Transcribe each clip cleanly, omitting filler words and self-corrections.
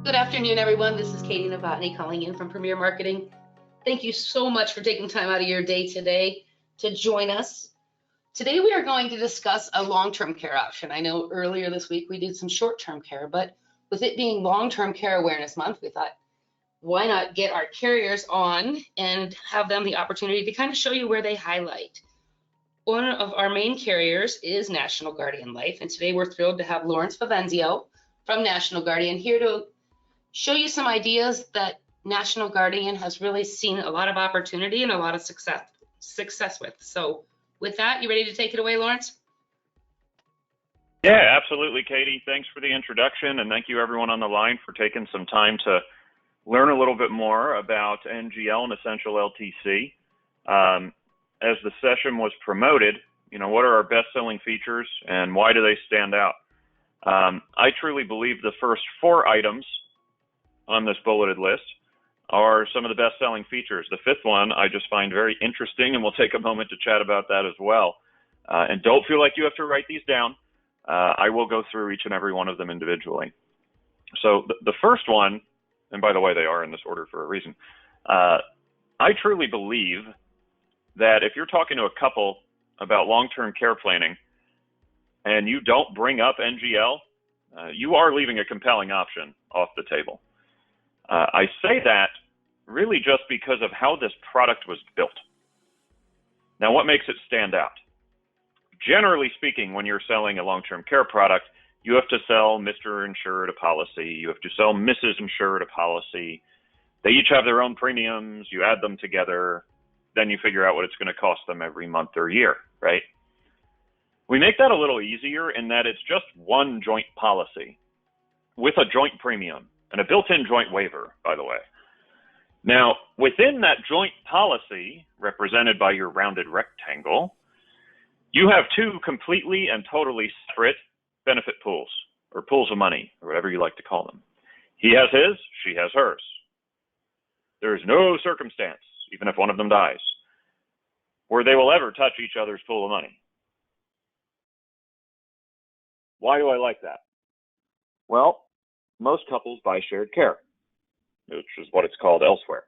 Good afternoon, everyone. This is Katie Novotny calling in from Premier Marketing. Thank you so much for taking time out of your day today to join us. Today, we are going to discuss a long-term care option. I know earlier this week we did some short-term care, but with it being Long-Term Care Awareness Month, we thought, why not get our carriers on and have them the opportunity to kind of show you where they highlight. One of our main carriers is National Guardian Life, and today we're thrilled to have Lawrence Vivenzio from National Guardian here to show you some ideas that National Guardian has really seen a lot of opportunity and a lot of success with. So with that, you ready to take it away, Lawrence? Yeah, absolutely, Katie. Thanks for the introduction, and thank you everyone on the line for taking some time to learn a little bit more about NGL and Essential LTC. As the session was promoted, what are our best-selling features and why do they stand out? I truly believe the first 4 items on this bulleted list are some of the best-selling features. The 5th one I just find very interesting, and we'll take a moment to chat about that as well. And don't feel like you have to write these down. I will go through each and every one of them individually. So the first one, and by the way, they are in this order for a reason. I truly believe that if you're talking to a couple about long-term care planning and you don't bring up NGL, you are leaving a compelling option off the table. I say that really just because of how this product was built. Now, what makes it stand out? Generally speaking, when you're selling a long-term care product, you have to sell Mr. Insured a policy, you have to sell Mrs. Insured a policy. They each have their own premiums, you add them together, then you figure out what it's going to cost them every month or year, right? We make that a little easier in that it's just one joint policy with a joint premium and a built-in joint waiver, by the way. Now, within that joint policy, represented by your rounded rectangle, you have 2 completely and totally separate benefit pools, or pools of money, or whatever you like to call them. He has his, she has hers. There is no circumstance, even if one of them dies, where they will ever touch each other's pool of money. Why do I like that? Well, most couples buy shared care, which is what it's called elsewhere.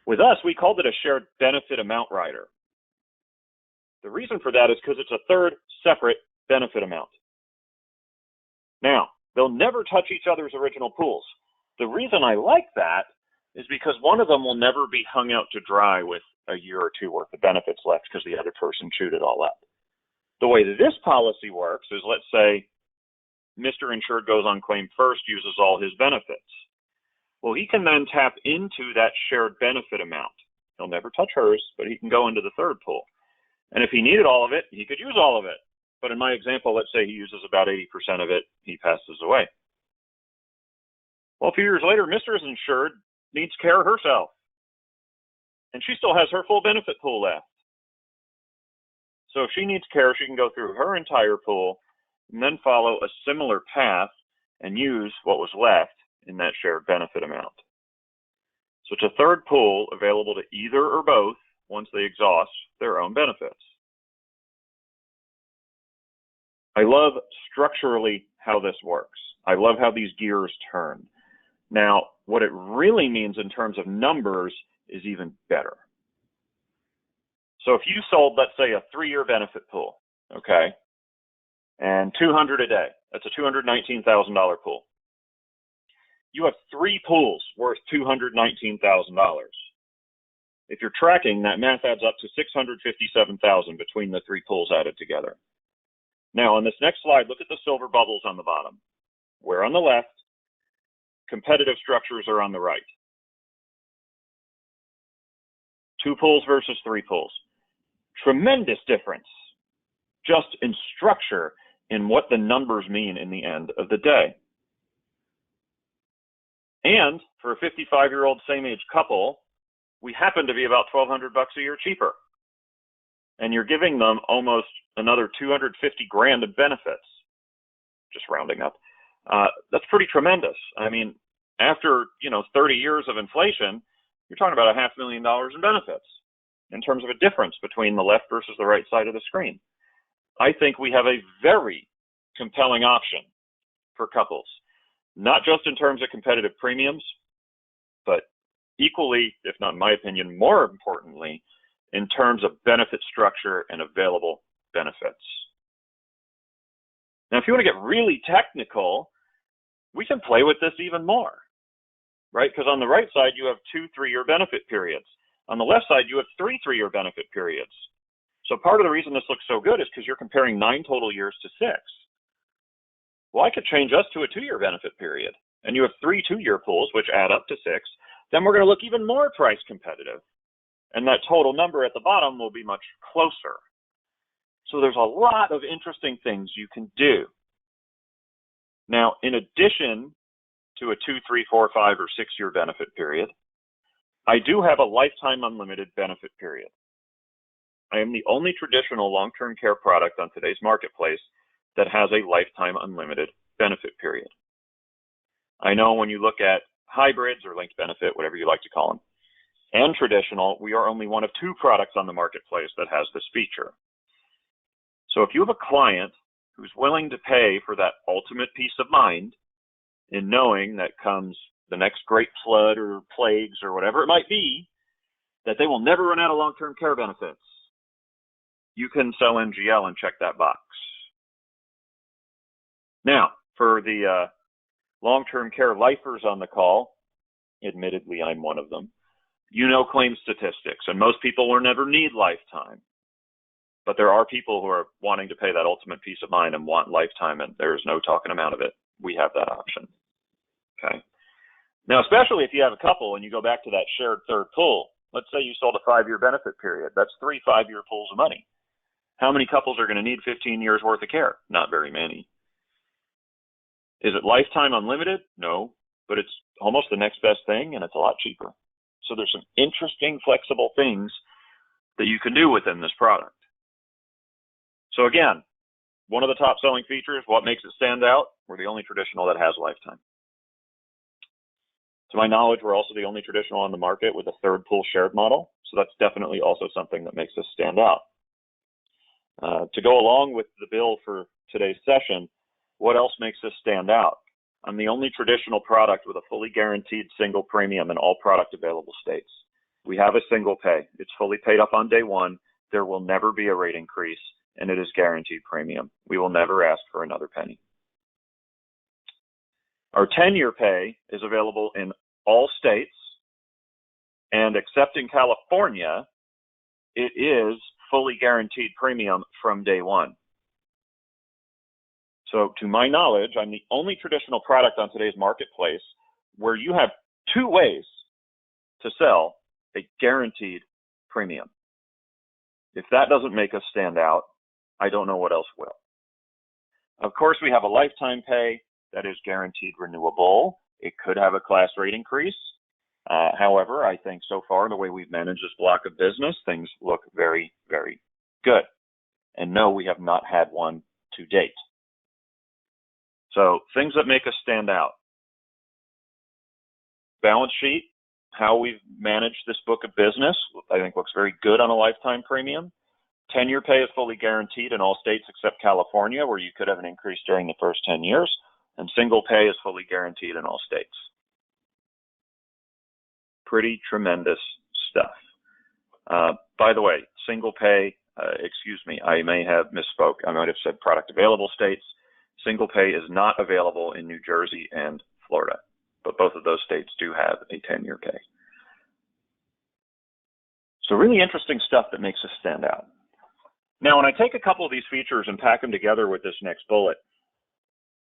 With us, we called it a shared benefit amount rider. The reason for that is because it's a 3rd separate benefit amount. Now, they'll never touch each other's original pools. The reason I like that is because one of them will never be hung out to dry with a year or 2 worth of benefits left because the other person chewed it all up. The way that this policy works is, let's say Mr. Insured goes on claim first, uses all his benefits. Well, he can then tap into that shared benefit amount. He'll never touch hers, but he can go into the 3rd pool. And if he needed all of it, he could use all of it. But in my example, let's say he uses about 80% of it, he passes away. Well, a few years later, Mrs. Insured needs care herself. And she still has her full benefit pool left. So if she needs care, she can go through her entire pool and then follow a similar path and use what was left in that shared benefit amount. So it's a 3rd pool available to either or both once they exhaust their own benefits. I love structurally how this works. I love how these gears turn. Now, what it really means in terms of numbers is even better. So if you sold, let's say, a 3-year benefit pool, okay, and $200 a day, that's a $219,000 pool. You have 3 pools worth $219,000. If you're tracking, that math adds up to $657,000 between the 3 pools added together. Now, on this next slide, look at the silver bubbles on the bottom. We're on the left. Competitive structures are on the right. 2 pools versus 3 pools. Tremendous difference just in structure in what the numbers mean in the end of the day. And for a 55-year-old same-age couple, we happen to be about $1,200 a year cheaper. And you're giving them almost another $250 grand of benefits, just rounding up. That's pretty tremendous. I mean, after 30 years of inflation, you're talking about $500,000 in benefits in terms of a difference between the left versus the right side of the screen. I think we have a very compelling option for couples. not just in terms of competitive premiums, but equally, if not in my opinion, more importantly, in terms of benefit structure and available benefits. Now, if you want to get really technical, we can play with this even more, right? Because on the right side, you have 2 3-year benefit periods. On the left side, you have 3 3-year benefit periods. So part of the reason this looks so good is because you're comparing 9 total years to 6. Well, I could change us to a 2-year benefit period, and you have 3 2-year pools, which add up to 6. Then we're going to look even more price competitive, and that total number at the bottom will be much closer. So there's a lot of interesting things you can do. Now, in addition to a 2, 3, 4, 5, or 6-year benefit period, I do have a lifetime unlimited benefit period. I am the only traditional long-term care product on today's marketplace that has a lifetime unlimited benefit period. I know when you look at hybrids or linked benefit, whatever you like to call them, and traditional, we are only one of 2 products on the marketplace that has this feature. So if you have a client who's willing to pay for that ultimate peace of mind in knowing that comes the next great flood or plagues or whatever it might be, that they will never run out of long-term care benefits, you can sell NGL and check that box. Now, for the long-term care lifers on the call, admittedly I'm one of them, you know claim statistics, and most people will never need lifetime. But there are people who are wanting to pay that ultimate peace of mind and want lifetime, and there's no talking them out of it. We have that option. Okay. Now, especially if you have a couple and you go back to that shared third pool, let's say you sold a 5-year benefit period. That's 3 5-year pools of money. How many couples are going to need 15 years worth of care? Not very many. Is it lifetime unlimited? No, but it's almost the next best thing, and it's a lot cheaper. So there's some interesting, flexible things that you can do within this product. So again, one of the top selling features, what makes it stand out? We're the only traditional that has lifetime. To my knowledge, we're also the only traditional on the market with a third pool shared model. So that's definitely also something that makes us stand out. To go along with the bill for today's session, what else makes us stand out? I'm the only traditional product with a fully guaranteed single premium in all product available states. We have a single pay. It's fully paid up on day one. There will never be a rate increase, and it is guaranteed premium. We will never ask for another penny. Our 10-year pay is available in all states, and except in California, it is fully guaranteed premium from day one. So to my knowledge, I'm the only traditional product on today's marketplace where you have 2 ways to sell a guaranteed premium. If that doesn't make us stand out, I don't know what else will. Of course, we have a lifetime pay that is guaranteed renewable. It could have a class rate increase. However, I think so far, the way we've managed this block of business, things look very, very good. And no, we have not had one to date. So things that make us stand out. Balance sheet, how we've managed this book of business, I think looks very good on a lifetime premium. 10-year pay is fully guaranteed in all states except California, where you could have an increase during the first 10 years. And single pay is fully guaranteed in all states. Pretty tremendous stuff. By the way, single pay, excuse me, I may have misspoke. I might have said product available states. Single pay is not available in New Jersey and Florida, but both of those states do have a 10-year pay. So really interesting stuff that makes us stand out. Now, when I take a couple of these features and pack them together with this next bullet,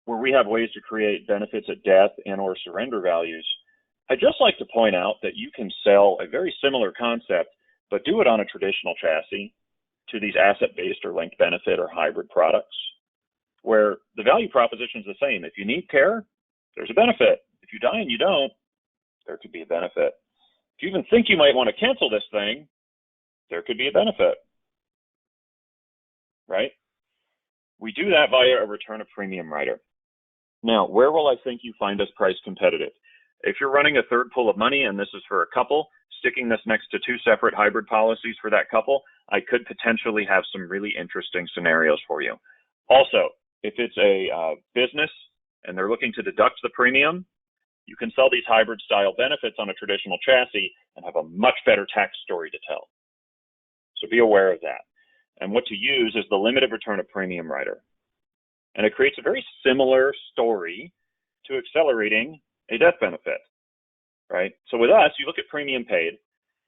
where we have ways to create benefits at death and or surrender values, I'd just like to point out that you can sell a very similar concept, but do it on a traditional chassis to these asset-based or linked benefit or hybrid products, where the value proposition is the same. If you need care, there's a benefit. If you die and you don't, there could be a benefit. If you even think you might want to cancel this thing, there could be a benefit, right? We do that via a return of premium rider. Now, where will I think you find us price competitive? If you're running a third pool of money, and this is for a couple, sticking this next to 2 separate hybrid policies for that couple, I could potentially have some really interesting scenarios for you. Also, if it's a business and they're looking to deduct the premium, you can sell these hybrid style benefits on a traditional chassis and have a much better tax story to tell. So be aware of that. And what to use is the limited return of premium rider. And it creates a very similar story to accelerating a death benefit, right? So with us, you look at premium paid,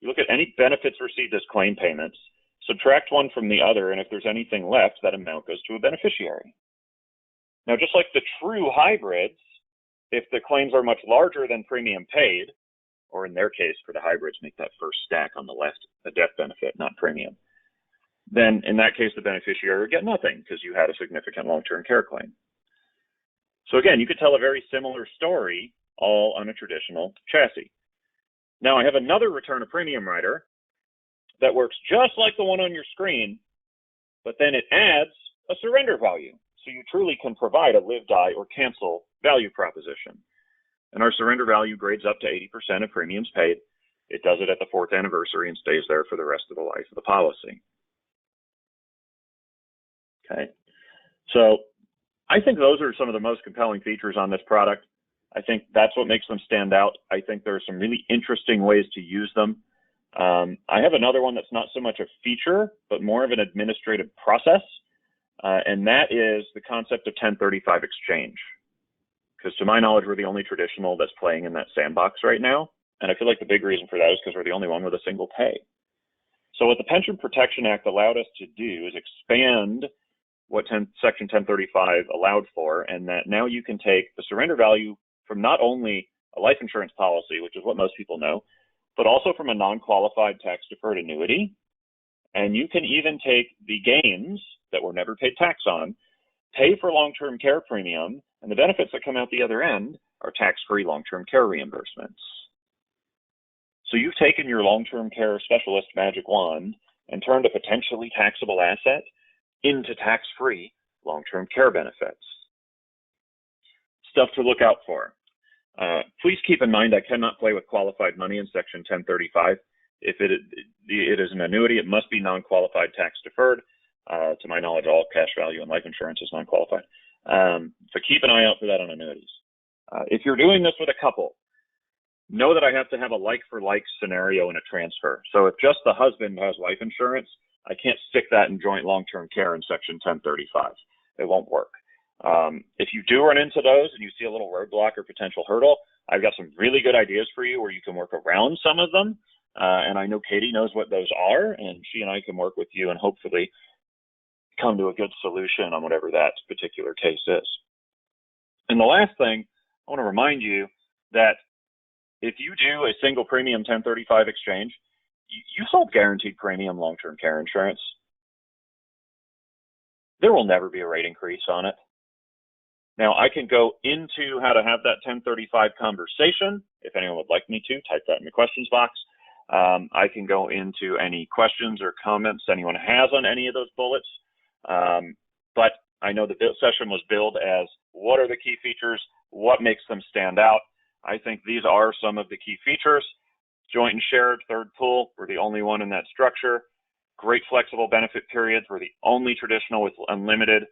you look at any benefits received as claim payments, subtract one from the other, and if there's anything left, that amount goes to a beneficiary. Now, just like the true hybrids, if the claims are much larger than premium paid, or in their case, for the hybrids, make that first stack on the left a death benefit, not premium, then in that case, the beneficiary would get nothing because you had a significant long-term care claim. So again, you could tell a very similar story all on a traditional chassis. Now, I have another return of premium rider that works just like the one on your screen, but then it adds a surrender value. So you truly can provide a live, die, or cancel value proposition. And our surrender value grades up to 80% of premiums paid. It does it at the 4th anniversary and stays there for the rest of the life of the policy. Okay, so I think those are some of the most compelling features on this product. I think that's what makes them stand out. I think there are some really interesting ways to use them. I have another one that's not so much a feature, but more of an administrative process, and that is the concept of 1035 exchange. Because to my knowledge, we're the only traditional that's playing in that sandbox right now, and I feel like the big reason for that is because we're the only one with a single pay. So what the Pension Protection Act allowed us to do is expand what Section 1035 allowed for, and that now you can take the surrender value from not only a life insurance policy, which is what most people know, but also from a non-qualified tax-deferred annuity. And you can even take the gains that were never paid tax on, pay for long-term care premium, and the benefits that come out the other end are tax-free long-term care reimbursements. So you've taken your long-term care specialist magic wand and turned a potentially taxable asset into tax-free long-term care benefits. Stuff to look out for. Please keep in mind I cannot play with qualified money in Section 1035. If it is an annuity, it must be non-qualified tax-deferred. To my knowledge, all cash value in life insurance is non-qualified. So keep an eye out for that on annuities. If you're doing this with a couple, know that I have to have a like-for-like scenario in a transfer. So if just the husband has life insurance, I can't stick that in joint long-term care in Section 1035. It won't work. If you do run into those and you see a little roadblock or potential hurdle, I've got some really good ideas for you where you can work around some of them. And I know Katie knows what those are, and she and I can work with you and hopefully come to a good solution on whatever that particular case is. And the last thing, I want to remind you that if you do a single premium 1035 exchange, you sold guaranteed premium long-term care insurance. There will never be a rate increase on it. Now, I can go into how to have that 1035 conversation. If anyone would like me to, type that in the questions box. I can go into any questions or comments anyone has on any of those bullets. But I know the session was billed as what are the key features, what makes them stand out. I think these are some of the key features. Joint and shared, third pool, we're the only one in that structure. Great flexible benefit periods, we're the only traditional with unlimited.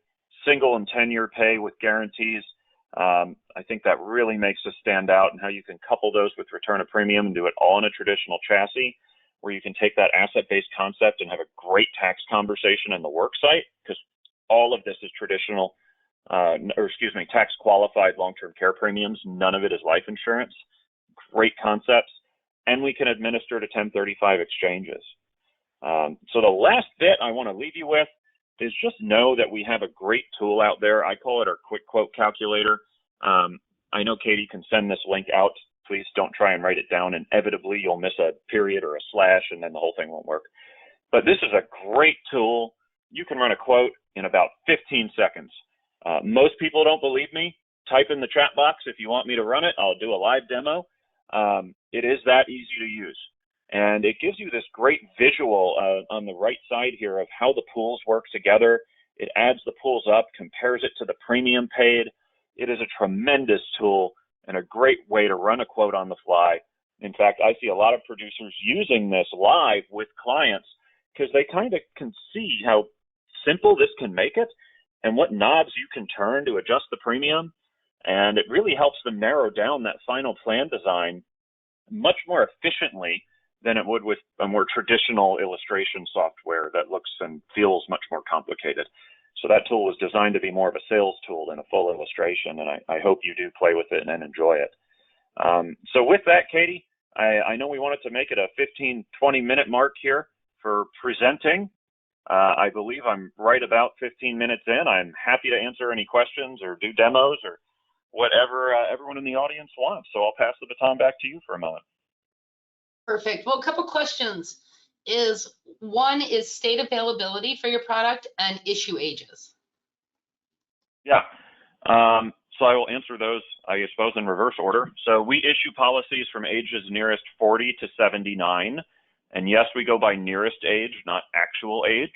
Single and 10-year pay with guarantees. I think that really makes us stand out, and how you can couple those with return of premium and do it all in a traditional chassis, where you can take that asset-based concept and have a great tax conversation in the work site, because all of this is traditional, tax qualified long-term care premiums. None of it is life insurance. Great concepts. And we can administer to 1035 exchanges. So the last bit I want to leave you with is just know that we have a great tool out there. I call it our quick quote calculator. I know Katie can send this link out. Please don't try and write it down. Inevitably, you'll miss a period or a slash, and then the whole thing won't work. But this is a great tool. You can run a quote in about 15 seconds. Most people don't believe me. Type in the chat box if you want me to run it. I'll do a live demo. It is that easy to use. And it gives you this great visual on the right side here of how the pools work together. It adds the pools up, compares it to the premium paid. It is a tremendous tool and a great way to run a quote on the fly. In fact, I see a lot of producers using this live with clients because they kind of can see how simple this can make it and what knobs you can turn to adjust the premium. And it really helps them narrow down that final plan design much more efficiently than it would with a more traditional illustration software that looks and feels much more complicated. So that tool was designed to be more of a sales tool than a full illustration, and I hope you do play with it and enjoy it. So with that, Katie, I know we wanted to make it a 15, 20-minute mark here for presenting. I believe I'm right about 15 minutes in. I'm happy to answer any questions or do demos or whatever everyone in the audience wants. So I'll pass the baton back to you for a moment. Perfect. Well, a couple questions. One is state availability for your product and issue ages. Yeah. So I will answer those, I suppose, in reverse order. So we issue policies from ages nearest 40 to 79. And yes, we go by nearest age, not actual age.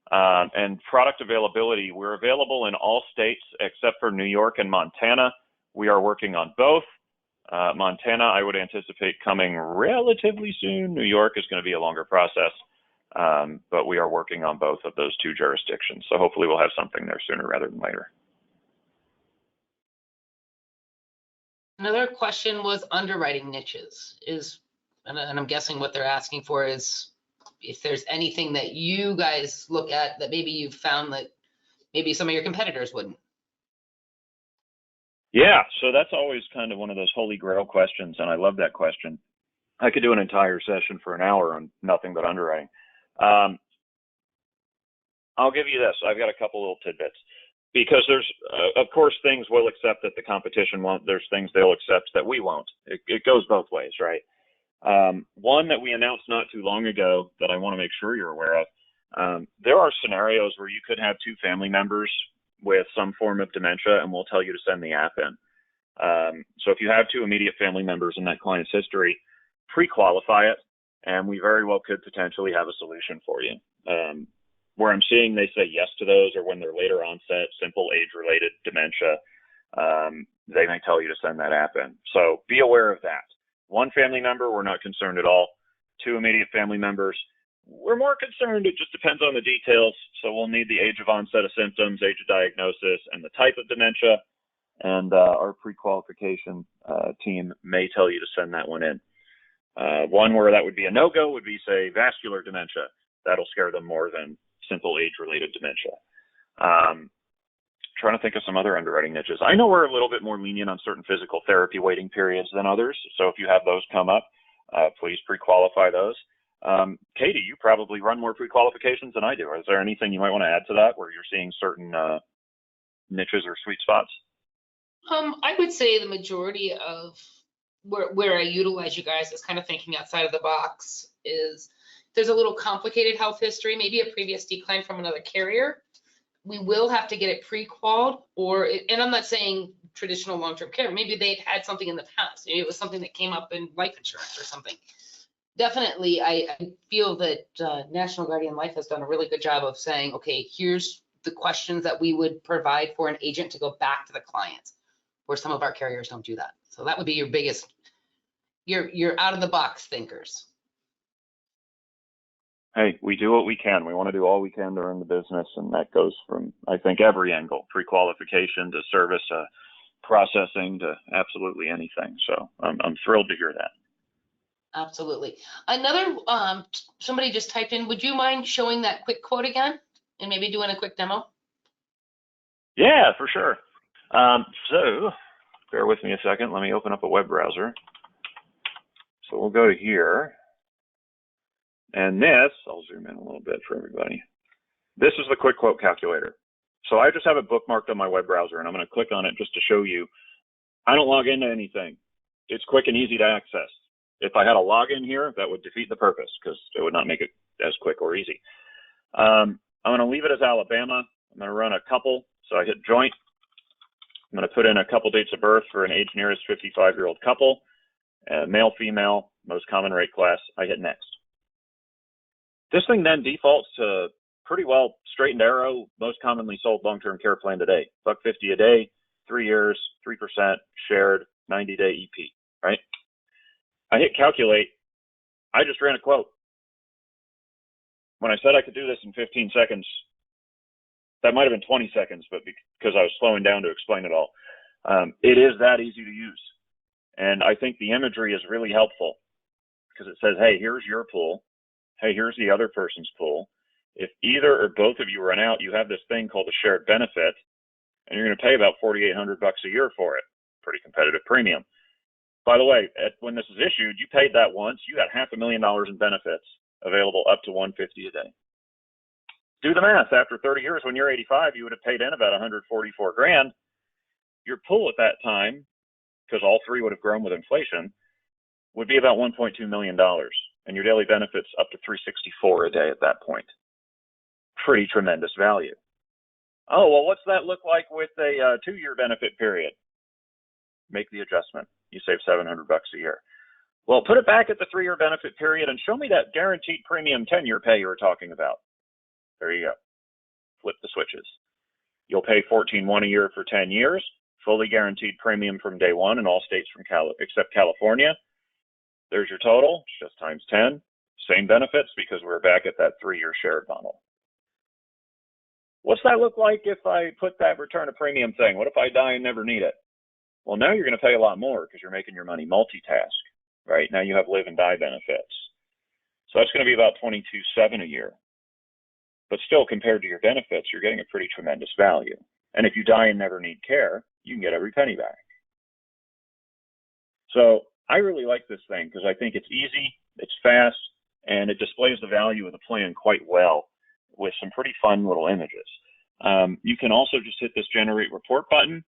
And product availability, we're available in all states except for New York and Montana. We are working on both. Montana, I would anticipate coming relatively soon. New York is going to be a longer process, but we are working on both of those two jurisdictions. So hopefully we'll have something there sooner rather than later. Another question was underwriting niches. And I'm guessing what they're asking for is if there's anything that you guys look at that maybe you've found that maybe some of your competitors wouldn't. Yeah, so that's always kind of one of those holy grail questions, and I love that question. I could do an entire session for an hour on nothing but underwriting. I'll give you this. I've got a couple little tidbits. Because there's, of course, things we'll accept that the competition won't. There's things they'll accept that we won't. It goes both ways, right? One that we announced not too long ago that I want to make sure you're aware of, there are scenarios where you could have two family members with some form of dementia, and we'll tell you to send the app in. So if you have two immediate family members in that client's history, pre-qualify it, and we very well could potentially have a solution for you. Where I'm seeing they say yes to those or when they're later onset, simple age-related dementia, they may tell you to send that app in. So be aware of that. One family member, we're not concerned at all. Two immediate family members, we're more concerned. It just depends on the details. So we'll need the age of onset of symptoms, age of diagnosis, and the type of dementia. And our pre-qualification team may tell you to send that one in. One where that would be a no-go would be, say, vascular dementia. That'll scare them more than simple age-related dementia. Trying to think of some other underwriting niches. I know we're a little bit more lenient on certain physical therapy waiting periods than others. So if you have those come up, please pre-qualify those. Katie, you probably run more pre-qualifications than I do. Is there anything you might want to add to that where you're seeing certain niches or sweet spots? I would say the majority of where I utilize you guys is kind of thinking outside of the box is there's a little complicated health history, maybe a previous decline from another carrier. We will have to get it pre-qualified, and I'm not saying traditional long-term care. Maybe they'd had something in the past. Maybe it was something that came up in life insurance or something. Definitely, I feel that National Guardian Life has done a really good job of saying, okay, here's the questions that we would provide for an agent to go back to the client, where some of our carriers don't do that. So that would be your biggest, your out-of-the-box thinkers. Hey, we do what we can. We want to do all we can to earn the business, and that goes from, I think, every angle, pre-qualification to service, processing to absolutely anything. So I'm thrilled to hear that. Absolutely. Another, somebody just typed in, would you mind showing that quick quote again and maybe doing a quick demo? Yeah, for sure. So bear with me a second. Let me open up a web browser. So we'll go to here. And this, I'll zoom in a little bit for everybody. This is the quick quote calculator. So I just have it bookmarked on my web browser, and I'm going to click on it just to show you. I don't log into anything. It's quick and easy to access. If I had a login here, that would defeat the purpose because it would not make it as quick or easy. I'm going to leave it as Alabama. I'm going to run a couple. So I hit joint. I'm going to put in a couple dates of birth for an age nearest 55-year-old couple, male, female, most common rate class. I hit next. This thing then defaults to pretty well straight and arrow, most commonly sold long-term care plan today. $150 a day, 3 years, 3%, shared, 90-day EP, right? I hit calculate. I just ran a quote. When I said I could do this in 15 seconds, that might have been 20 seconds, but because I was slowing down to explain it all. It is that easy to use. And I think the imagery is really helpful because it says, hey, here's your pool. Hey, here's the other person's pool. If either or both of you run out, you have this thing called a shared benefit, and you're going to pay about $4,800 a year for it. Pretty competitive premium. By the way, when this is issued, you paid that once. You got $500,000 in benefits available up to $150 a day. Do the math. After 30 years, when you're 85, you would have paid in about $144 grand. Your pool at that time, because all three would have grown with inflation, would be about $1.2 million, and your daily benefits up to $364 a day at that point. Pretty tremendous value. Oh, well, what's that look like with a 2-year benefit period? Make the adjustment. You save $700 a year. Well, put it back at the 3-year benefit period and show me that guaranteed premium 10-year pay you were talking about. There you go. Flip the switches. You'll pay $14,100 a year for 10 years, fully guaranteed premium from day one in all states except California. There's your total, just times 10. Same benefits because we're back at that 3-year shared model. What's that look like if I put that return of premium thing? What if I die and never need it? Well, now you're going to pay a lot more because you're making your money multitask, right? Now you have live and die benefits. So that's going to be about $22,700 a year. But still, compared to your benefits, you're getting a pretty tremendous value. And if you die and never need care, you can get every penny back. So I really like this thing because I think it's easy, it's fast, and it displays the value of the plan quite well with some pretty fun little images. You can also just hit this generate report button,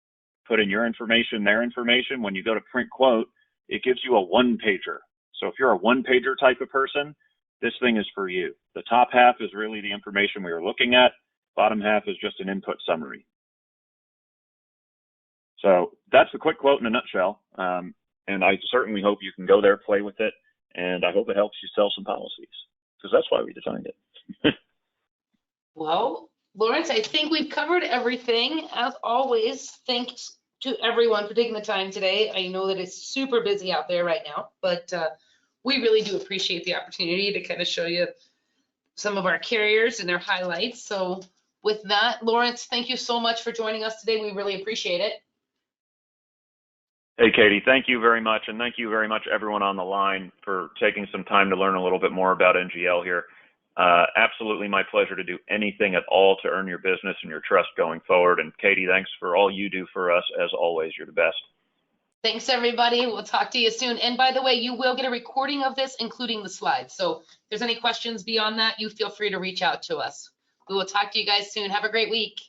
put in your information, their information. When you go to print quote, it gives you a one-pager. So if you're a one-pager type of person, this thing is for you. The top half is really the information we were looking at. Bottom half is just an input summary. So that's the quick quote in a nutshell. And I certainly hope you can go there, play with it, and I hope it helps you sell some policies because that's why we designed it. Well, Lawrence, I think we've covered everything. As always, thanks to everyone for taking the time today. I know that it's super busy out there right now, but we really do appreciate the opportunity to kind of show you some of our carriers and their highlights. So with that, Lawrence, thank you so much for joining us today. We really appreciate it. Hey, Katie, thank you very much. And thank you very much, everyone on the line, for taking some time to learn a little bit more about NGL here. Absolutely my pleasure to do anything at all to earn your business and your trust going forward. And Katie, thanks for all you do for us. As always, you're the best. Thanks, everybody. We'll talk to you soon. And by the way, you will get a recording of this, including the slides. So if there's any questions beyond that, you feel free to reach out to us. We will talk to you guys soon. Have a great week.